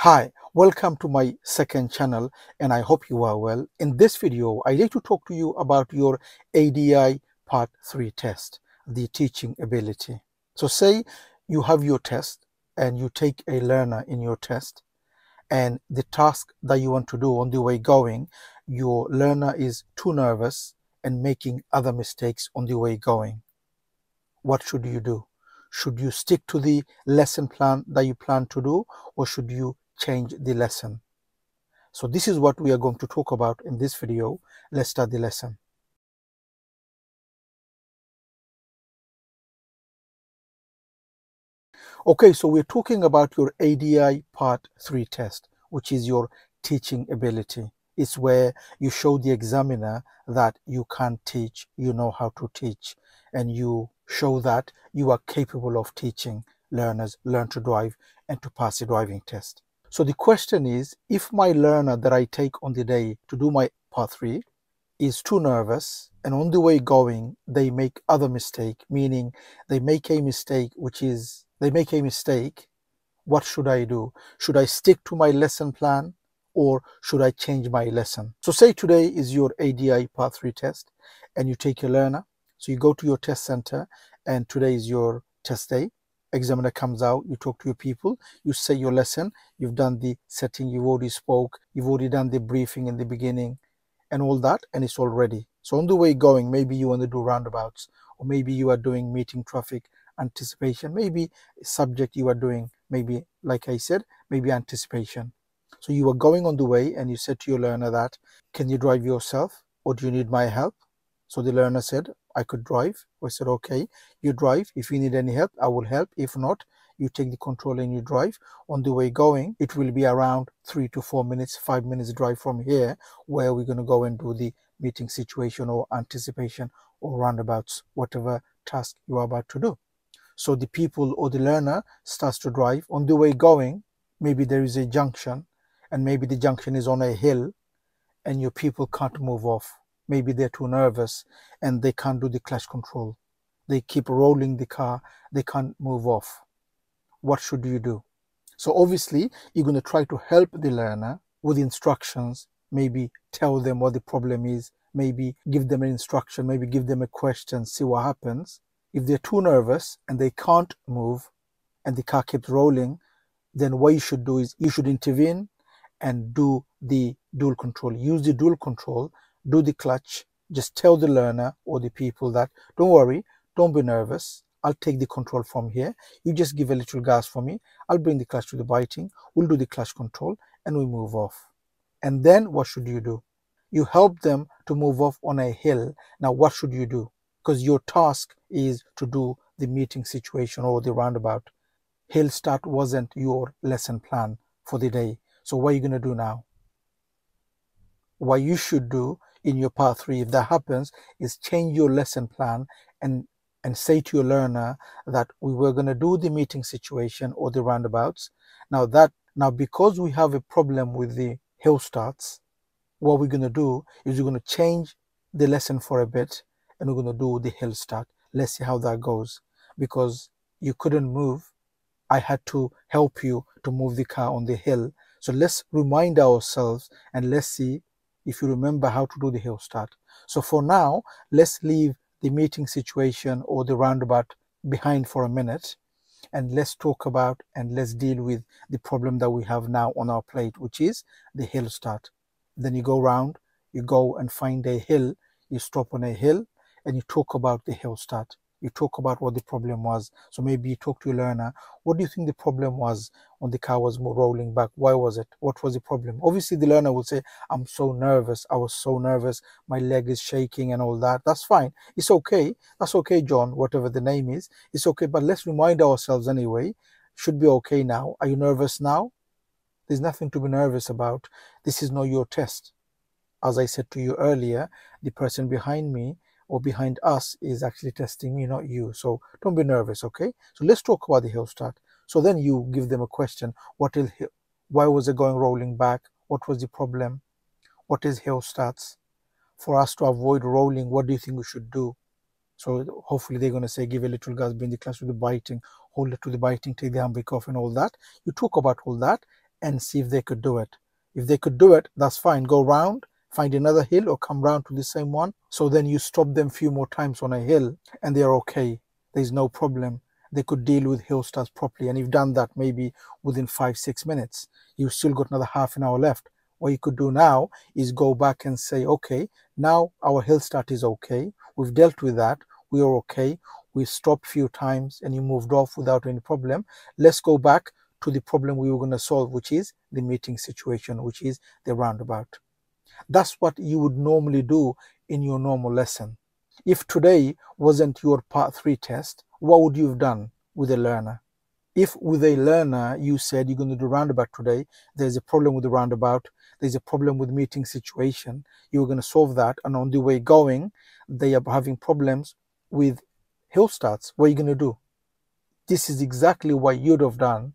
Hi, welcome to my second channel and I hope you are well. In this video, I'd like to talk to you about your ADI Part 3 test, the teaching ability. So say you have your test and you take a learner in your test, and the task that you want to do on the way going, your learner is too nervous and making other mistakes on the way going. What should you do? Should you stick to the lesson plan that you plan to do, or should you change the lesson? So this is what we are going to talk about in this video. Let's start the lesson. Okay, so we're talking about your ADI Part 3 test, which is your teaching ability. It's where you show the examiner that you can teach, you know how to teach, and you show that you are capable of teaching learners learn to drive and to pass the driving test. So the question is, if my learner that I take on the day to do my Part 3 is too nervous and on the way going they make other mistake, meaning they make a mistake what should I do? Should I stick to my lesson plan or should I change my lesson? So say today is your ADI Part 3 test and you take your learner. So you go to your test center and today is your test day. Examiner comes out, you talk to your people, you say your lesson, you've done the setting, you've already spoke, you've already done the briefing in the beginning and all that, and it's all ready. So on the way going, maybe you want to do roundabouts, or maybe you are doing meeting traffic anticipation, maybe subject you are doing, maybe like I said, maybe anticipation. So you are going on the way and you said to your learner that, can you drive yourself or do you need my help? So the learner said, I could drive. I said, okay, you drive. If you need any help, I will help. If not, you take the control and you drive. On the way going, it will be around 3 to 4 minutes, 5 minutes drive from here, where we're going to go and do the meeting situation or anticipation or roundabouts, whatever task you are about to do. So the people or the learner starts to drive. On the way going, maybe there is a junction and maybe the junction is on a hill and your people can't move off. Maybe they're too nervous and they can't do the clutch control. They keep rolling the car, they can't move off. What should you do? So obviously you're going to try to help the learner with instructions, maybe tell them what the problem is, maybe give them an instruction, maybe give them a question, see what happens. If they're too nervous and they can't move and the car keeps rolling, then what you should do is you should intervene and do the dual control. Use the dual control, do the clutch. Just tell the learner or the people that, don't worry, don't be nervous. I'll take the control from here. You just give a little gas for me. I'll bring the clutch to the biting. We'll do the clutch control and we move off. And then what should you do? You help them to move off on a hill. Now what should you do? Because your task is to do the meeting situation or the roundabout. Hill start wasn't your lesson plan for the day. So what are you going to do now? What you should do in your Part 3, if that happens, is change your lesson plan and say to your learner that we were going to do the meeting situation or the roundabouts. Now because we have a problem with the hill starts, what we're going to do is we're going to change the lesson for a bit and we're going to do the hill start. Let's see how that goes. Because you couldn't move, I had to help you to move the car on the hill. So let's remind ourselves and let's see if you remember how to do the hill start. So for now, let's leave the meeting situation or the roundabout behind for a minute and let's talk about and let's deal with the problem that we have now on our plate, which is the hill start. Then you go round, you go and find a hill, you stop on a hill and you talk about the hill start. You talk about what the problem was. So maybe you talk to your learner, what do you think the problem was when the car was rolling back? Why was it? What was the problem? Obviously the learner will say, I'm so nervous, I was so nervous, my leg is shaking and all that. That's fine, it's okay, that's okay, John, whatever the name is, it's okay. But let's remind ourselves anyway, should be okay now. Are you nervous now? There's nothing to be nervous about. This is not your test. As I said to you earlier, the person behind me or behind us is actually testing me, not you. So don't be nervous, okay? So let's talk about the hill start. So then you give them a question. Why was it going rolling back? What was the problem? What is hill starts? For us to avoid rolling, what do you think we should do? So hopefully they're going to say, give a little gas, bring the clutch to the biting, hold it to the biting, take the handbrake off and all that. You talk about all that and see if they could do it. If they could do it, that's fine. Go round, find another hill, or come round to the same one. So then you stop them a few more times on a hill and they're okay. There's no problem. They could deal with hill starts properly. And you've done that maybe within 5-6 minutes. You've still got another half an hour left. What you could do now is go back and say, okay, now our hill start is okay. We've dealt with that. We are okay. We stopped a few times and you moved off without any problem. Let's go back to the problem we were going to solve, which is the meeting situation, which is the roundabout. That's what you would normally do in your normal lesson. If today wasn't your part 3 test, what would you have done with a learner? If with a learner you said you're going to do roundabout today, there's a problem with the roundabout, there's a problem with meeting situation, you're going to solve that, and on the way going they are having problems with hill starts, what are you going to do? This is exactly what you would have done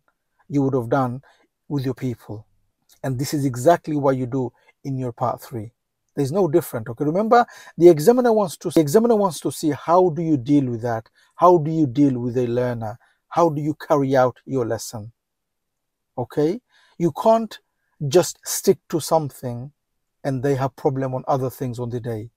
with your people, and this is exactly what you do in your part 3. There's no different. Okay, remember, the examiner wants to see how do you deal with that, how do you deal with a learner, how do you carry out your lesson. Okay, you can't just stick to something and they have problem on other things on the day.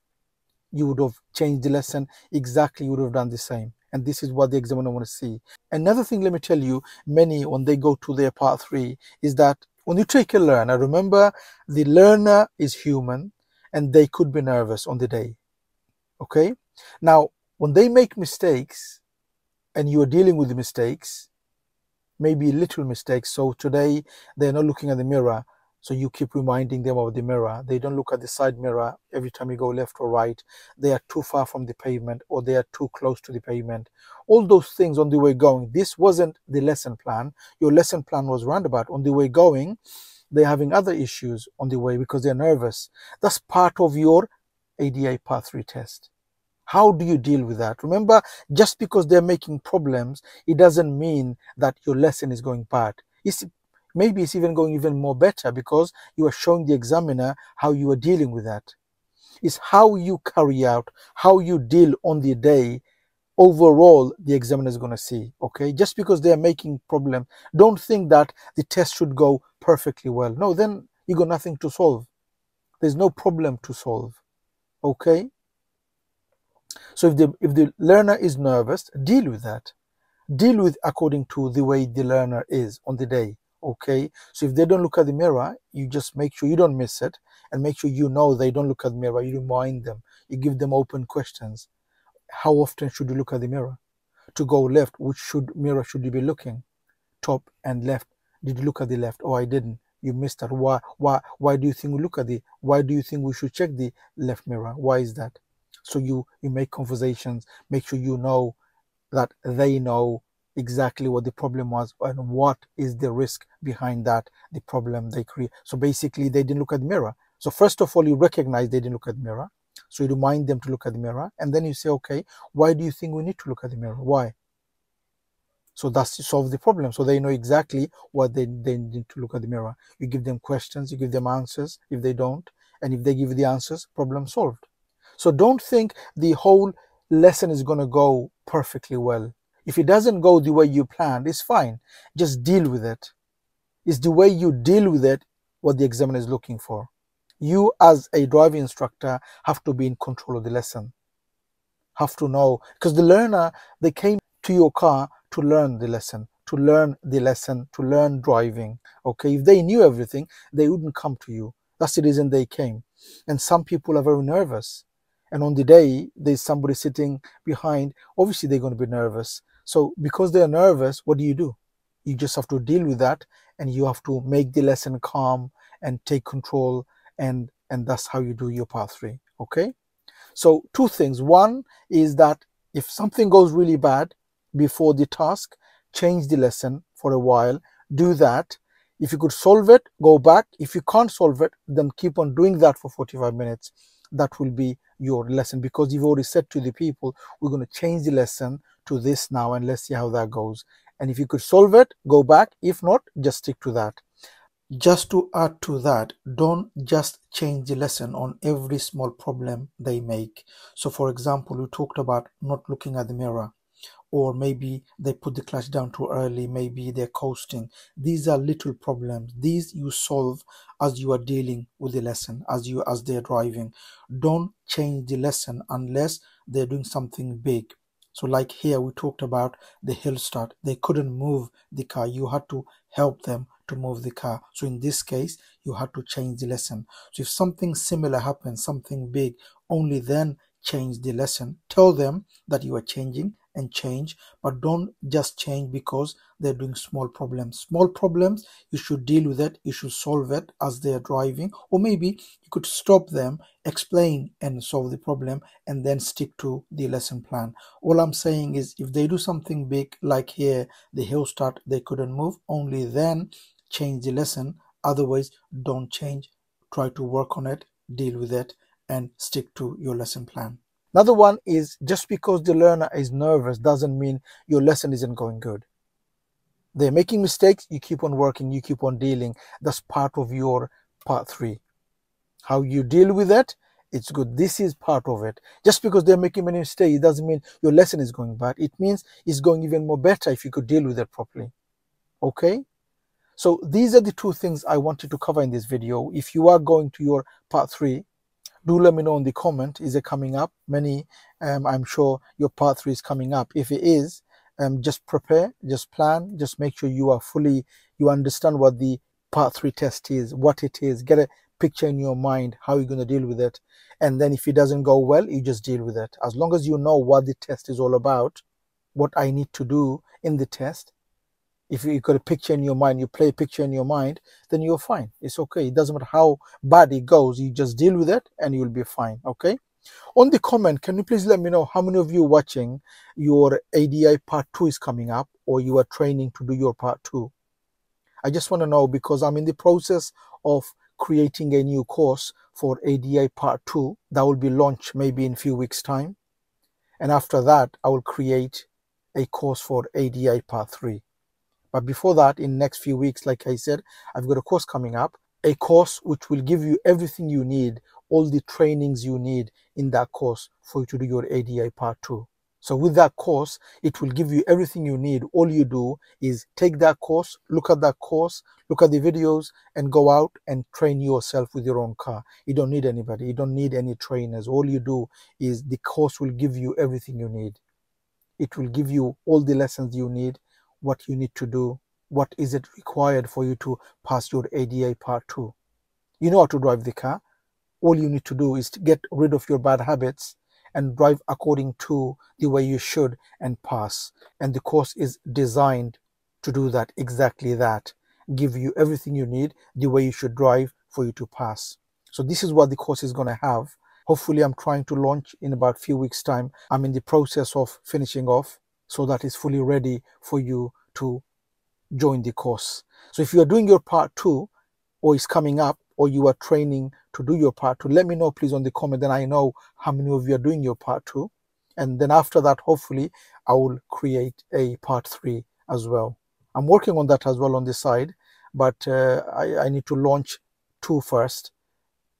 You would have changed the lesson exactly, you would have done the same. And this is what the examiner want to see. Another thing, let me tell you, many when they go to their part 3 is that when you take a learner, remember the learner is human and they could be nervous on the day. Okay, now when they make mistakes and you are dealing with the mistakes, maybe little mistakes. So today they're not looking at the mirror, so you keep reminding them of the mirror. They don't look at the side mirror every time you go left or right. They are too far from the pavement or they are too close to the pavement. All those things on the way going. This wasn't the lesson plan. Your lesson plan was roundabout. On the way going, they're having other issues on the way because they're nervous. That's part of your ADI Part 3 test. How do you deal with that? Remember, just because they're making problems, it doesn't mean that your lesson is going bad. Maybe it's even going even more better because you are showing the examiner how you are dealing with that. It's how you carry out, how you deal on the day. Overall, the examiner is going to see. Okay, just because they are making problem, don't think that the test should go perfectly well. No, then you got nothing to solve. There's no problem to solve. Okay, so if the learner is nervous, deal with that. Deal with according to the way the learner is on the day. Okay, so if they don't look at the mirror, you just make sure you don't miss it and make sure you know they don't look at the mirror. You remind them, you give them open questions. How often should you look at the mirror? To go left, which mirror should you be looking? Top and left. Did you look at the left? Oh, I didn't. You missed that. Why do you think we look at why do you think we should check the left mirror? Why is that? So you make conversations, make sure you know that they know exactly what the problem was and what is the risk behind that, the problem they create. So basically they didn't look at the mirror. So first of all, you recognize they didn't look at the mirror. So you remind them to look at the mirror, and then you say, okay, why do you think we need to look at the mirror? Why? So that's to solve the problem. So they know exactly what they need to look at the mirror. You give them questions, you give them answers if they don't, and if they give you the answers, problem solved. So don't think the whole lesson is going to go perfectly well. If it doesn't go the way you planned, it's fine. Just deal with it. It's the way you deal with it what the examiner is looking for. You as a driving instructor have to be in control of the lesson. Have to know, because the learner, they came to your car to learn the lesson, to learn driving. Okay, if they knew everything, they wouldn't come to you. That's the reason they came. And some people are very nervous. And on the day, there's somebody sitting behind, obviously they're going to be nervous. So because they're nervous, what do? You just have to deal with that, and you have to make the lesson calm and take control, and that's how you do your part 3. Okay, so 2 things. One is that if something goes really bad before the task, change the lesson for a while. Do that. If you could solve it, go back. If you can't solve it, then keep on doing that for 45 minutes. That will be your lesson, because you've already said to the people, we're going to change the lesson to this now, and let's see how that goes. And if you could solve it, go back. If not, just stick to that. Just to add to that, don't just change the lesson on every small problem they make. So for example, we talked about not looking at the mirror. or maybe they put the clutch down too early, maybe they're coasting. These are little problems. These you solve as you are dealing with the lesson, as they're driving. Don't change the lesson unless they're doing something big. So like here we talked about the hill start. They couldn't move the car. You had to help them to move the car. So in this case, you had to change the lesson. So if something similar happens, something big, only then change the lesson. Tell them that you are changing and change, but don't just change because they're doing small problems. Small problems, you should deal with it. You should solve it as they're driving, or maybe you could stop them, explain and solve the problem, and then stick to the lesson plan. All I'm saying is if they do something big, like here, the hill start, they couldn't move, only then change the lesson. Otherwise, don't change. Try to work on it, deal with it, and stick to your lesson plan. Another one is, just because the learner is nervous doesn't mean your lesson isn't going good. They're making mistakes, you keep on working, you keep on dealing. That's part of your part 3. How you deal with it, it's good. This is part of it. Just because they're making many mistakes, it doesn't mean your lesson is going bad. It means it's going even more better if you could deal with it properly. Okay? So these are the 2 things I wanted to cover in this video. If you are going to your part 3, do let me know in the comment. Is it coming up? I'm sure your part 3 is coming up. If it is, just prepare, just plan, just make sure you understand what the part 3 test is, what it is. Get a picture in your mind how you're going to deal with it. And then if it doesn't go well, you just deal with it. As long as you know what the test is all about, what I need to do in the test. If you got a picture in your mind, you play a picture in your mind, then you're fine. It's okay. It doesn't matter how bad it goes. You just deal with it and you'll be fine. Okay? On the comment, can you please let me know how many of you watching your ADI part 2 is coming up, or you are training to do your part 2? I just want to know, because I'm in the process of creating a new course for ADI part 2 that will be launched maybe in a few weeks' time. And after that, I will create a course for ADI part 3. But before that, in the next few weeks, like I said, I've got a course coming up, a course which will give you everything you need, all the trainings you need in that course for you to do your ADI part 2. So with that course, it will give you everything you need. All you do is take that course, look at that course, look at the videos, and go out and train yourself with your own car. You don't need anybody. You don't need any trainers. All you do is the course will give you everything you need. It will give you all the lessons you need, what you need to do, what is it required for you to pass your ADI part 2. You know how to drive the car. All you need to do is to get rid of your bad habits and drive according to the way you should and pass. And the course is designed to do that, exactly that. Give you everything you need, the way you should drive for you to pass. So this is what the course is going to have. Hopefully I'm trying to launch in about a few weeks' time. I'm in the process of finishing off so that it's fully ready for you to join the course. So if you are doing your part 2, or is coming up, or you are training to do your part 2, let me know please on the comment, then I know how many of you are doing your part 2. And then after that, hopefully I will create a part 3 as well. I'm working on that as well on the side, but I need to launch 2 first,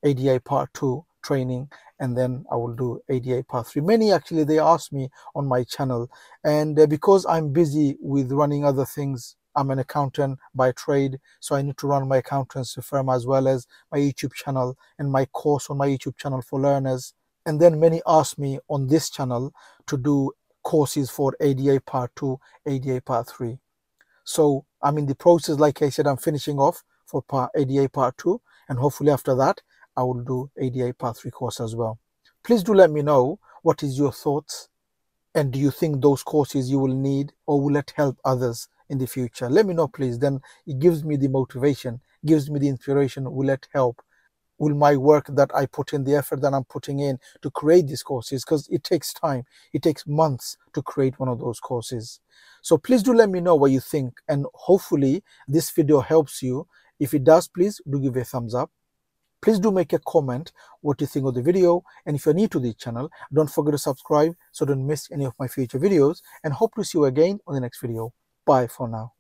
ADI part 2 training, and then I will do ADI part 3. Many actually, they ask me on my channel, and because I'm busy with running other things, I'm an accountant by trade, so I need to run my accountancy firm as well as my YouTube channel and my course on my YouTube channel for learners. And then many ask me on this channel to do courses for ADI part 2, ADI part 3. So I'm in the process, like I said, I'm finishing off for ADI part 2, and hopefully after that I will do ADI part 3 course as well. Please do let me know what is your thoughts, and do you think those courses you will need, or will it help others in the future? Let me know please. Then it gives me the motivation, gives me the inspiration. Will it help? Will my work that I put in, the effort that I'm putting in to create these courses, because it takes time, it takes months to create one of those courses. So please do let me know what you think, and hopefully this video helps you. If it does, please do give a thumbs up. Please do make a comment what you think of the video, and if you're new to the channel, don't forget to subscribe so don't miss any of my future videos, and hope to see you again on the next video. Bye for now.